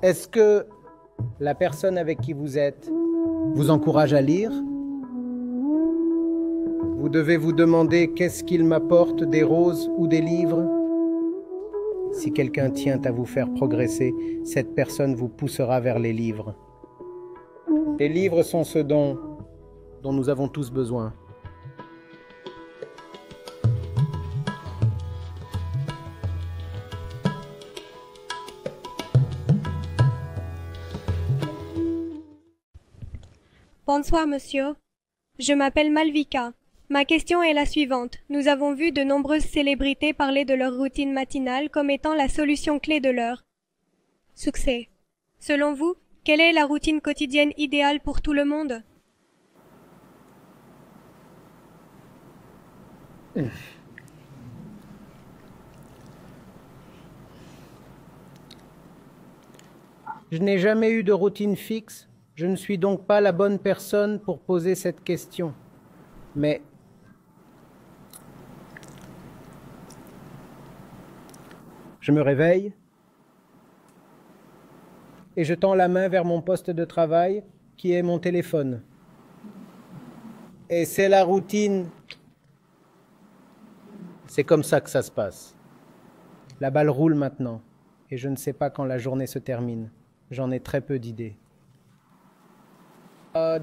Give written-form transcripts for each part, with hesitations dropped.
Est-ce que la personne avec qui vous êtes vous encourage à lire? Vous devez vous demander qu'est-ce qu'il m'apporte, des roses ou des livres? Si quelqu'un tient à vous faire progresser, cette personne vous poussera vers les livres. Les livres sont ce dont nous avons tous besoin. Bonsoir, monsieur. Je m'appelle Malvika. Ma question est la suivante. Nous avons vu de nombreuses célébrités parler de leur routine matinale comme étant la solution clé de leur succès. Selon vous, quelle est la routine quotidienne idéale pour tout le monde? Je n'ai jamais eu de routine fixe. Je ne suis donc pas la bonne personne pour poser cette question. Mais je me réveille et je tends la main vers mon poste de travail qui est mon téléphone. Et c'est la routine. C'est comme ça que ça se passe. La balle roule maintenant et je ne sais pas quand la journée se termine. J'en ai très peu d'idées.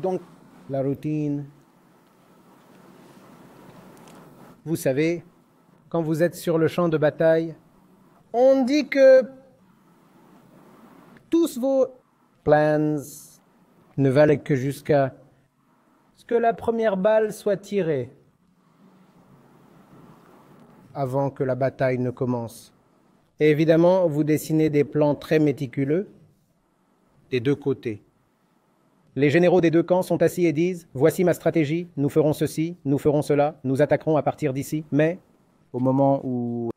Donc, la routine. Vous savez, quand vous êtes sur le champ de bataille, on dit que tous vos plans ne valent que jusqu'à ce que la première balle soit tirée avant que la bataille ne commence. Et évidemment, vous dessinez des plans très méticuleux des deux côtés. Les généraux des deux camps sont assis et disent « Voici ma stratégie, nous ferons ceci, nous ferons cela, nous attaquerons à partir d'ici. » Mais, au moment où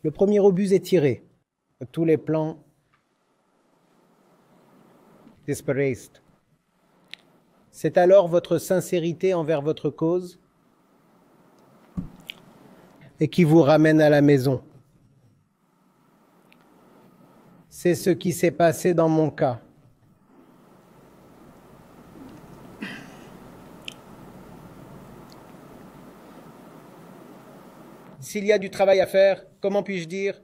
le premier obus est tiré, tous les plans disparaissent. C'est alors votre sincérité envers votre cause et qui vous ramène à la maison. C'est ce qui s'est passé dans mon cas. S'il y a du travail à faire, comment puis-je dire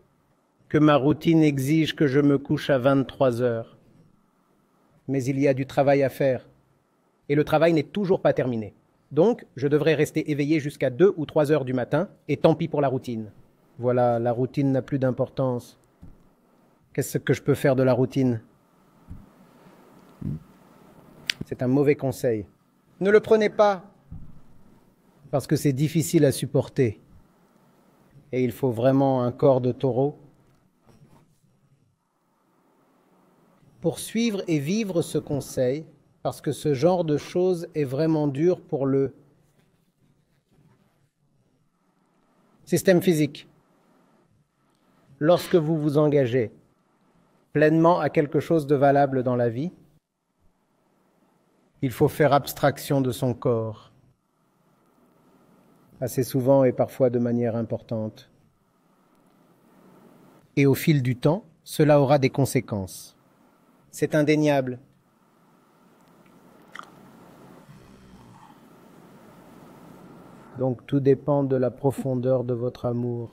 que ma routine exige que je me couche à 23 heures? Mais il y a du travail à faire. Et le travail n'est toujours pas terminé. Donc, je devrais rester éveillé jusqu'à 2 ou 3 heures du matin, et tant pis pour la routine. Voilà, la routine n'a plus d'importance. Qu'est-ce que je peux faire de la routine? C'est un mauvais conseil. Ne le prenez pas, parce que c'est difficile à supporter. Et il faut vraiment un corps de taureau pour suivre et vivre ce conseil, parce que ce genre de choses est vraiment dur pour le système physique. Lorsque vous vous engagez pleinement à quelque chose de valable dans la vie, il faut faire abstraction de son corps, assez souvent et parfois de manière importante. Et au fil du temps, cela aura des conséquences. C'est indéniable. Donc tout dépend de la profondeur de votre amour.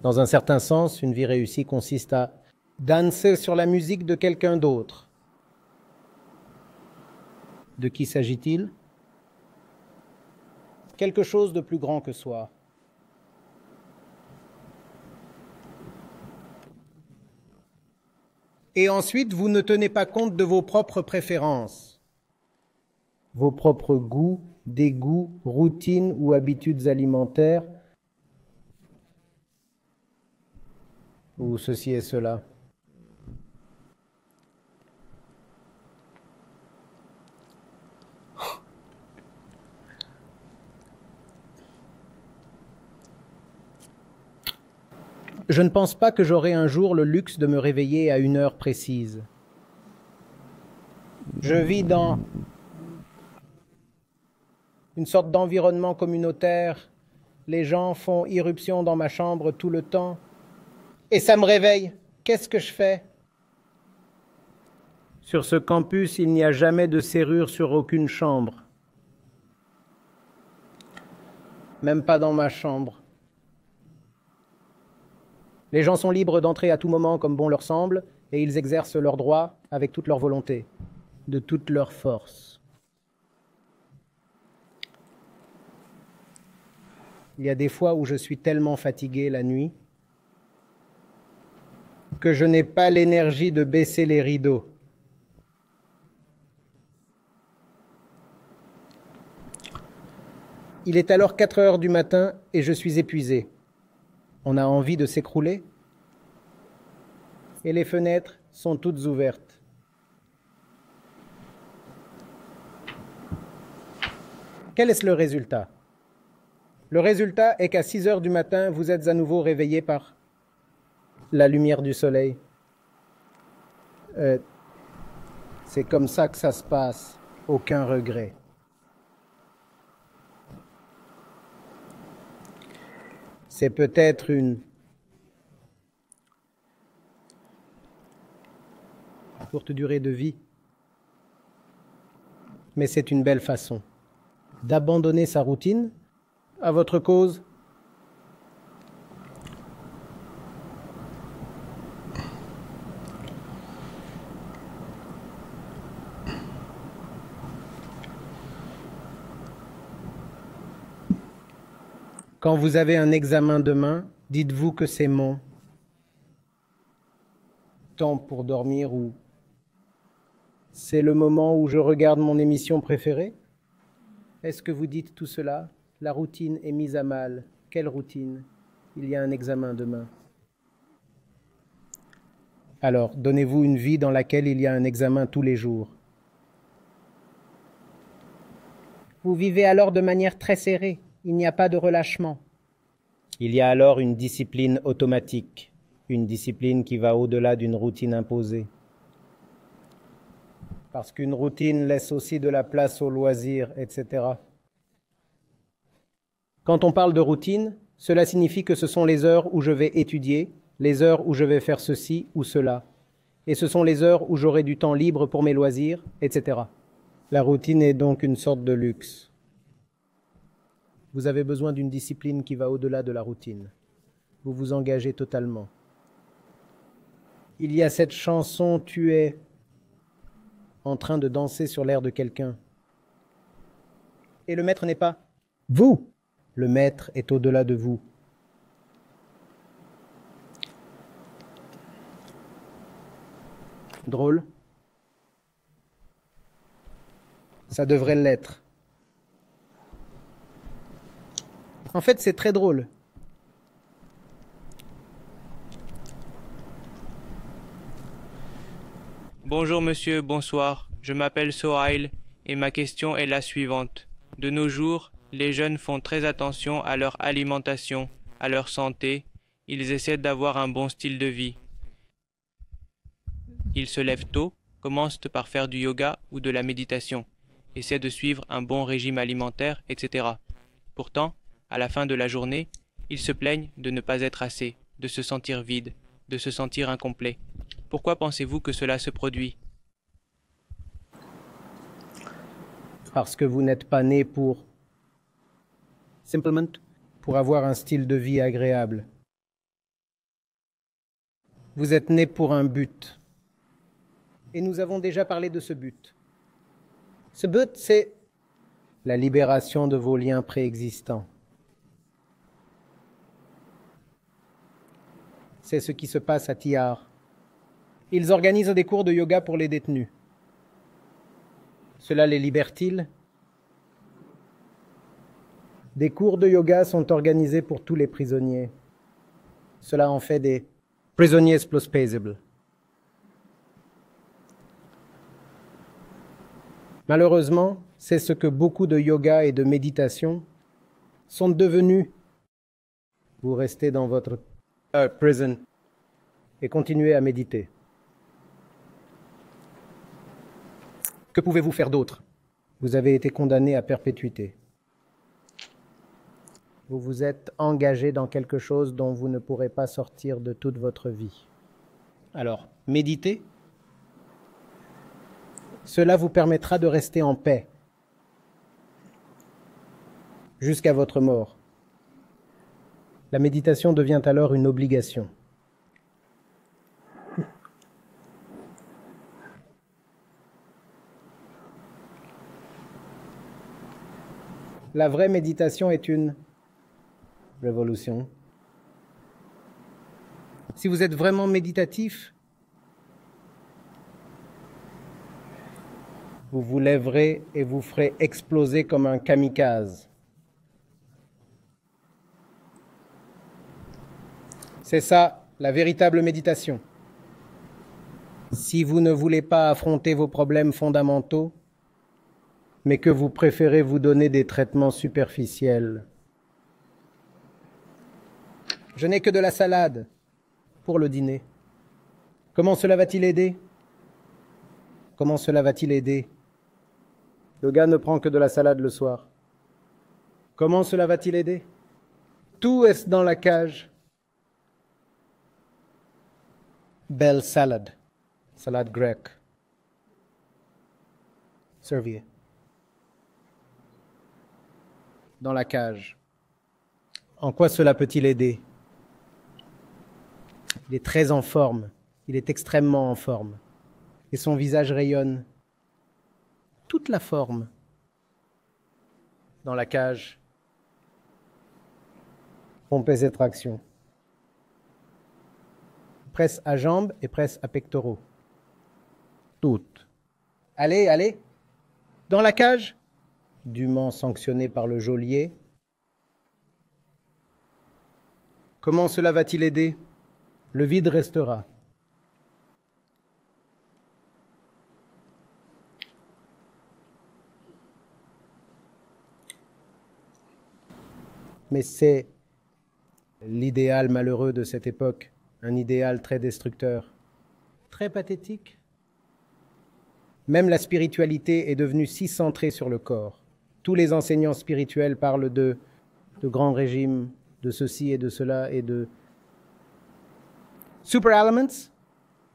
Dans un certain sens, une vie réussie consiste à danser sur la musique de quelqu'un d'autre. De qui s'agit-il? Quelque chose de plus grand que soi. Et ensuite, vous ne tenez pas compte de vos propres préférences, vos propres goûts, dégoûts, routines ou habitudes alimentaires, ou ceci et cela. Je ne pense pas que j'aurai un jour le luxe de me réveiller à une heure précise. Je vis dans une sorte d'environnement communautaire Les gens font irruption dans ma chambre tout le temps. Et ça me réveille. Qu'est-ce que je fais? Sur ce campus, il n'y a jamais de serrure sur aucune chambre. Même pas dans ma chambre. Les gens sont libres d'entrer à tout moment comme bon leur semble, et ils exercent leurs droits avec toute leur volonté, de toute leur force. Il y a des fois où je suis tellement fatigué la nuit que je n'ai pas l'énergie de baisser les rideaux. Il est alors 4 heures du matin et je suis épuisé. On a envie de s'écrouler et les fenêtres sont toutes ouvertes. Quel est le résultat? Le résultat est qu'à 6 heures du matin, vous êtes à nouveau réveillé par la lumière du soleil. C'est comme ça que ça se passe. Aucun regret. C'est peut-être une courte durée de vie, mais c'est une belle façon d'abandonner sa routine à votre cause. Quand vous avez un examen demain, dites-vous que c'est mon temps pour dormir ou c'est le moment où je regarde mon émission préférée. Est-ce que vous dites tout cela? La routine est mise à mal. Quelle routine? Il y a un examen demain. Alors, donnez-vous une vie dans laquelle il y a un examen tous les jours. Vous vivez alors de manière très serrée. Il n'y a pas de relâchement. Il y a alors une discipline automatique, une discipline qui va au-delà d'une routine imposée. Parce qu'une routine laisse aussi de la place au loisir, etc. Quand on parle de routine, cela signifie que ce sont les heures où je vais étudier, les heures où je vais faire ceci ou cela. Et ce sont les heures où j'aurai du temps libre pour mes loisirs, etc. La routine est donc une sorte de luxe. Vous avez besoin d'une discipline qui va au-delà de la routine. Vous vous engagez totalement. Il y a cette chanson « Tu es » en train de danser sur l'air de quelqu'un. Et le maître n'est pas vous. Le maître est au-delà de vous. Drôle? Ça devrait l'être. En fait, c'est très drôle. Bonjour monsieur, bonsoir. Je m'appelle Sohail et ma question est la suivante. De nos jours, les jeunes font très attention à leur alimentation, à leur santé. Ils essaient d'avoir un bon style de vie. Ils se lèvent tôt, commencent par faire du yoga ou de la méditation, essaient de suivre un bon régime alimentaire, etc. Pourtant, à la fin de la journée, ils se plaignent de ne pas être assez, de se sentir vide, de se sentir incomplet. Pourquoi pensez-vous que cela se produit? Parce que vous n'êtes pas né pour simplement pour avoir un style de vie agréable. Vous êtes né pour un but. Et nous avons déjà parlé de ce but. Ce but, c'est la libération de vos liens préexistants. C'est ce qui se passe à Tihar. Ils organisent des cours de yoga pour les détenus. Cela les libère-t-il? Des cours de yoga sont organisés pour tous les prisonniers. Cela en fait des prisonniers plus paisibles. Malheureusement, c'est ce que beaucoup de yoga et de méditation sont devenus. Vous restez dans votre prison et continuez à méditer. Que pouvez-vous faire d'autre? Vous avez été condamné à perpétuité. Vous vous êtes engagé dans quelque chose dont vous ne pourrez pas sortir de toute votre vie. Alors, méditez. Cela vous permettra de rester en paix jusqu'à votre mort. La méditation devient alors une obligation. La vraie méditation est une révolution. Si vous êtes vraiment méditatif, vous vous lèverez et vous ferez exploser comme un kamikaze. C'est ça, la véritable méditation. Si vous ne voulez pas affronter vos problèmes fondamentaux, mais que vous préférez vous donner des traitements superficiels. Je n'ai que de la salade pour le dîner. Comment cela va-t-il aider? Comment cela va-t-il aider? Le gars ne prend que de la salade le soir. Comment cela va-t-il aider? Tout est dans la cage. Belle salade. Salade grecque. Serviez. Dans la cage. En quoi cela peut-il aider? Il est très en forme. Il est extrêmement en forme. Et son visage rayonne. Toute la forme. Dans la cage. Pompées et tractions. Presse à jambes et presse à pectoraux. Toutes. Allez, allez. Dans la cage. Dûment sanctionné par le geôlier. Comment cela va-t-il aider? Le vide restera. Mais c'est l'idéal malheureux de cette époque, un idéal très destructeur, très pathétique. Même la spiritualité est devenue si centrée sur le corps. Tous les enseignants spirituels parlent de grands régimes, de ceci et de cela et de super elements.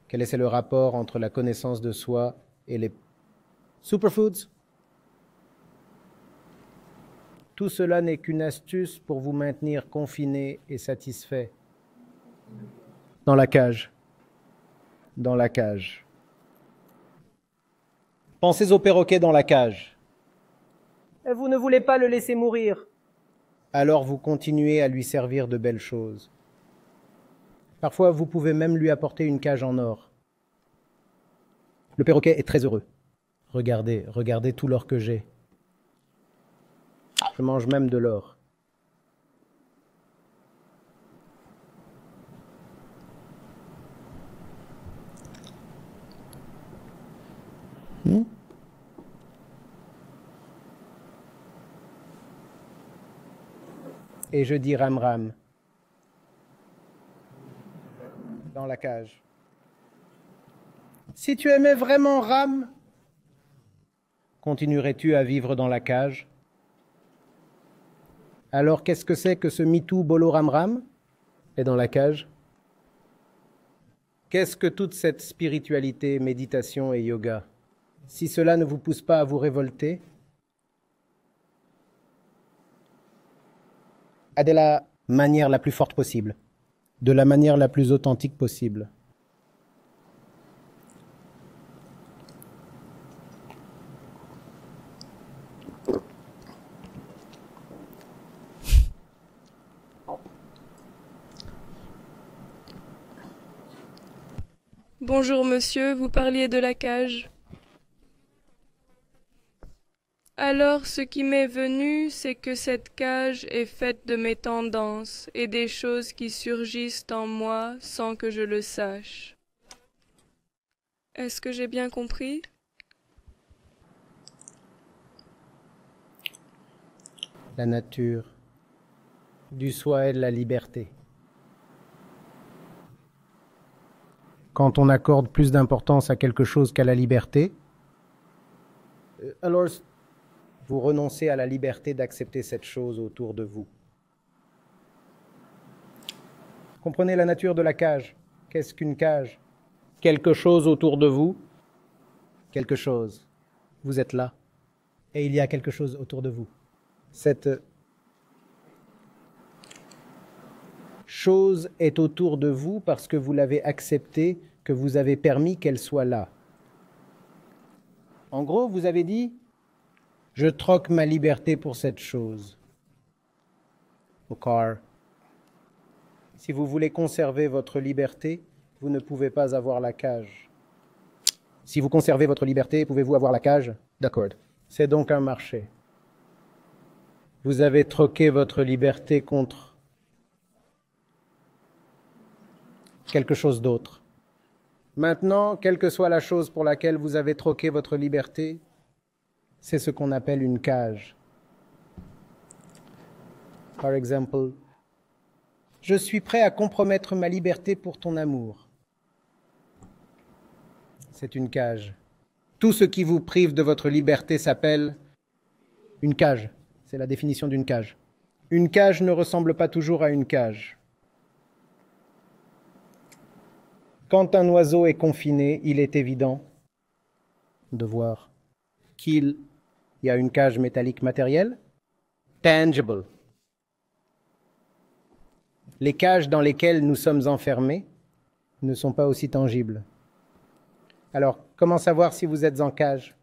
Quel est le rapport entre la connaissance de soi et les superfoods? Tout cela n'est qu'une astuce pour vous maintenir confiné et satisfait. Dans la cage. Dans la cage. Pensez au perroquet dans la cage. Et vous ne voulez pas le laisser mourir. Alors vous continuez à lui servir de belles choses. Parfois, vous pouvez même lui apporter une cage en or. Le perroquet est très heureux. Regardez, regardez tout l'or que j'ai. Je mange même de l'or. Et je dis Ram Ram. Dans la cage. Si tu aimais vraiment Ram, continuerais-tu à vivre dans la cage? Alors qu'est-ce que c'est que ce MeToo Bolo Ram Ram est dans la cage? Qu'est-ce que toute cette spiritualité, méditation et yoga? Si cela ne vous pousse pas à vous révolter, de la manière la plus forte possible, de la manière la plus authentique possible. Bonjour monsieur, vous parliez de la cage. Alors ce qui m'est venu, c'est que cette cage est faite de mes tendances et des choses qui surgissent en moi sans que je le sache. Est-ce que j'ai bien compris? La nature, du soi et de la liberté. Quand on accorde plus d'importance à quelque chose qu'à la liberté, alors vous renoncez à la liberté d'accepter cette chose autour de vous. Comprenez la nature de la cage. Qu'est-ce qu'une cage? Quelque chose autour de vous. Quelque chose. Vous êtes là. Et il y a quelque chose autour de vous. Cette chose est autour de vous parce que vous l'avez acceptée, que vous avez permis qu'elle soit là. En gros, vous avez dit, je troque ma liberté pour cette chose. Au car. Si vous voulez conserver votre liberté, vous ne pouvez pas avoir la cage. Si vous conservez votre liberté, pouvez-vous avoir la cage? D'accord. C'est donc un marché. Vous avez troqué votre liberté contre quelque chose d'autre. Maintenant, quelle que soit la chose pour laquelle vous avez troqué votre liberté, c'est ce qu'on appelle une cage. Par exemple, je suis prêt à compromettre ma liberté pour ton amour. C'est une cage. Tout ce qui vous prive de votre liberté s'appelle une cage. C'est la définition d'une cage. Une cage ne ressemble pas toujours à une cage. Quand un oiseau est confiné, il est évident de voir qu'il y a une cage métallique matérielle, tangible. Les cages dans lesquelles nous sommes enfermés ne sont pas aussi tangibles. Alors, comment savoir si vous êtes en cage?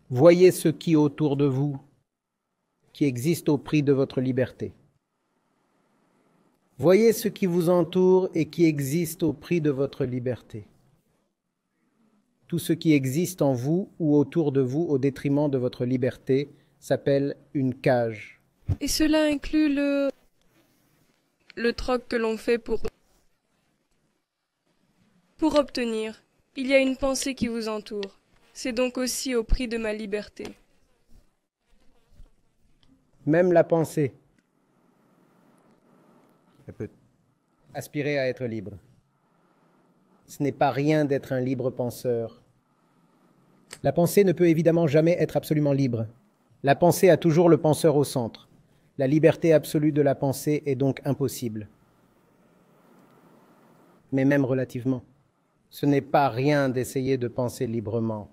Voyez ce qui est autour de vous, qui existe au prix de votre liberté. Voyez ce qui vous entoure et qui existe au prix de votre liberté. Tout ce qui existe en vous ou autour de vous au détriment de votre liberté s'appelle une cage. Et cela inclut le troc que l'on fait pour obtenir. Il y a une pensée qui vous entoure. C'est donc aussi au prix de ma liberté. Même la pensée. Elle peut aspirer à être libre. Ce n'est pas rien d'être un libre penseur. La pensée ne peut évidemment jamais être absolument libre. La pensée a toujours le penseur au centre. La liberté absolue de la pensée est donc impossible. Mais même relativement, ce n'est pas rien d'essayer de penser librement.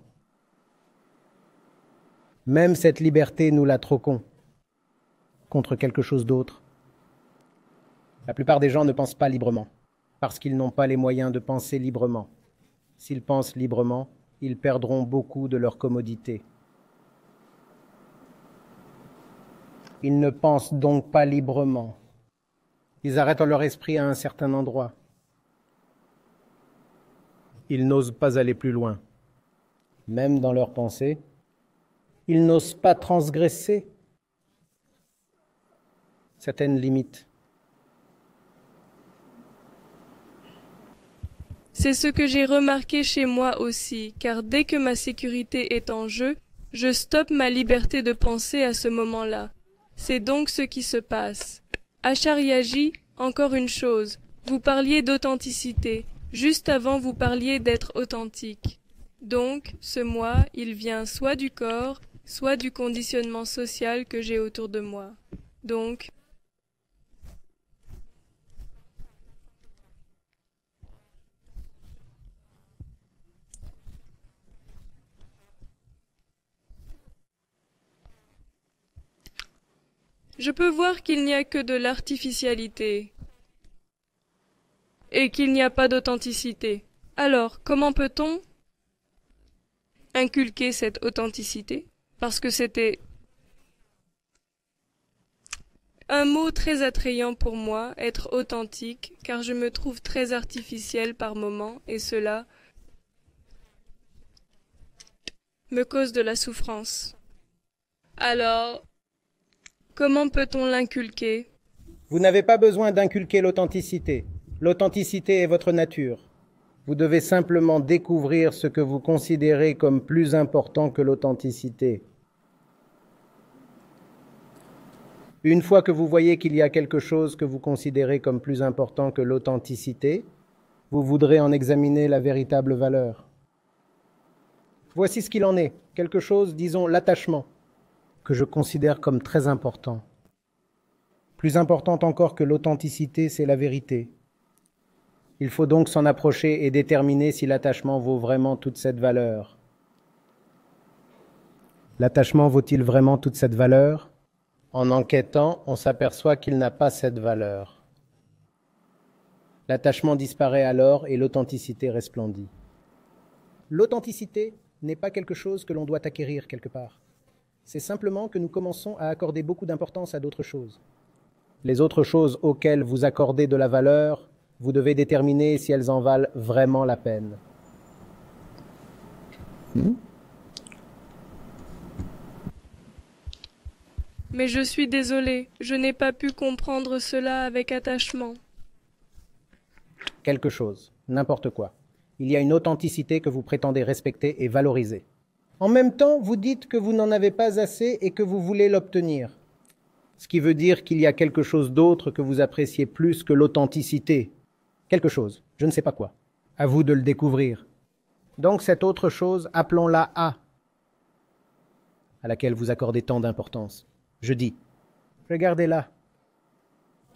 Même cette liberté, nous la troquons contre quelque chose d'autre. La plupart des gens ne pensent pas librement, parce qu'ils n'ont pas les moyens de penser librement. S'ils pensent librement, ils perdront beaucoup de leur commodité. Ils ne pensent donc pas librement. Ils arrêtent leur esprit à un certain endroit. Ils n'osent pas aller plus loin. Même dans leurs pensées, ils n'osent pas transgresser certaines limites. C'est ce que j'ai remarqué chez moi aussi, car dès que ma sécurité est en jeu, je stoppe ma liberté de penser à ce moment-là. C'est donc ce qui se passe. Acharyaji, encore une chose, vous parliez d'authenticité. Juste avant, vous parliez d'être authentique. Donc, ce moi, il vient soit du corps, soit du conditionnement social que j'ai autour de moi. Donc, je peux voir qu'il n'y a que de l'artificialité et qu'il n'y a pas d'authenticité. Alors, comment peut-on inculquer cette authenticité? Parce que c'était un mot très attrayant pour moi, être authentique, car je me trouve très artificielle par moments et cela me cause de la souffrance. Alors, comment peut-on l'inculquer? Vous n'avez pas besoin d'inculquer l'authenticité. L'authenticité est votre nature. Vous devez simplement découvrir ce que vous considérez comme plus important que l'authenticité. Une fois que vous voyez qu'il y a quelque chose que vous considérez comme plus important que l'authenticité, vous voudrez en examiner la véritable valeur. Voici ce qu'il en est. Quelque chose, disons, l'attachement, que je considère comme très important. Plus importante encore que l'authenticité, c'est la vérité. Il faut donc s'en approcher et déterminer si l'attachement vaut vraiment toute cette valeur. L'attachement vaut-il vraiment toute cette valeur? En enquêtant, on s'aperçoit qu'il n'a pas cette valeur. L'attachement disparaît alors et l'authenticité resplendit. L'authenticité n'est pas quelque chose que l'on doit acquérir quelque part. C'est simplement que nous commençons à accorder beaucoup d'importance à d'autres choses. Les autres choses auxquelles vous accordez de la valeur, vous devez déterminer si elles en valent vraiment la peine. Mais je suis désolée, je n'ai pas pu comprendre cela avec attachement. Quelque chose, n'importe quoi. Il y a une authenticité que vous prétendez respecter et valoriser. En même temps, vous dites que vous n'en avez pas assez et que vous voulez l'obtenir. Ce qui veut dire qu'il y a quelque chose d'autre que vous appréciez plus que l'authenticité. Quelque chose, je ne sais pas quoi. À vous de le découvrir. Donc cette autre chose, appelons-la A, à laquelle vous accordez tant d'importance. Je dis, regardez-la,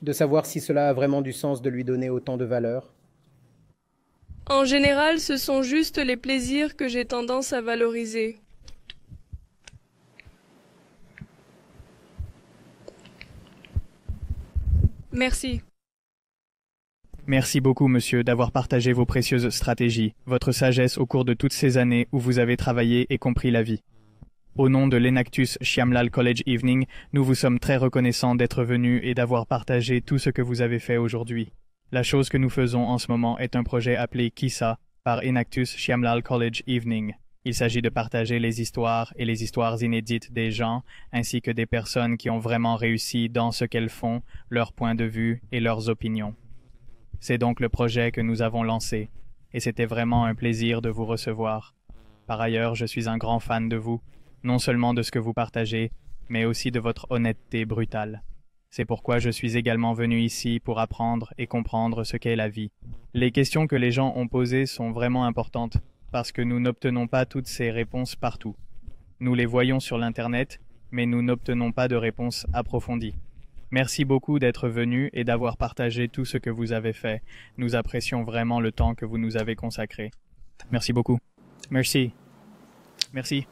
de savoir si cela a vraiment du sens de lui donner autant de valeur. En général, ce sont juste les plaisirs que j'ai tendance à valoriser. Merci. Merci beaucoup, monsieur, d'avoir partagé vos précieuses stratégies, votre sagesse au cours de toutes ces années où vous avez travaillé et compris la vie. Au nom de l'Enactus Shyamlal College Evening, nous vous sommes très reconnaissants d'être venus et d'avoir partagé tout ce que vous avez fait aujourd'hui. La chose que nous faisons en ce moment est un projet appelé Kissa par Enactus Shyamlal College Evening. Il s'agit de partager les histoires et les histoires inédites des gens, ainsi que des personnes qui ont vraiment réussi dans ce qu'elles font, leur point de vue et leurs opinions. C'est donc le projet que nous avons lancé, et c'était vraiment un plaisir de vous recevoir. Par ailleurs, je suis un grand fan de vous, non seulement de ce que vous partagez, mais aussi de votre honnêteté brutale. C'est pourquoi je suis également venu ici pour apprendre et comprendre ce qu'est la vie. Les questions que les gens ont posées sont vraiment importantes, parce que nous n'obtenons pas toutes ces réponses partout. Nous les voyons sur l'Internet, mais nous n'obtenons pas de réponses approfondies. Merci beaucoup d'être venu et d'avoir partagé tout ce que vous avez fait. Nous apprécions vraiment le temps que vous nous avez consacré. Merci beaucoup. Merci. Merci.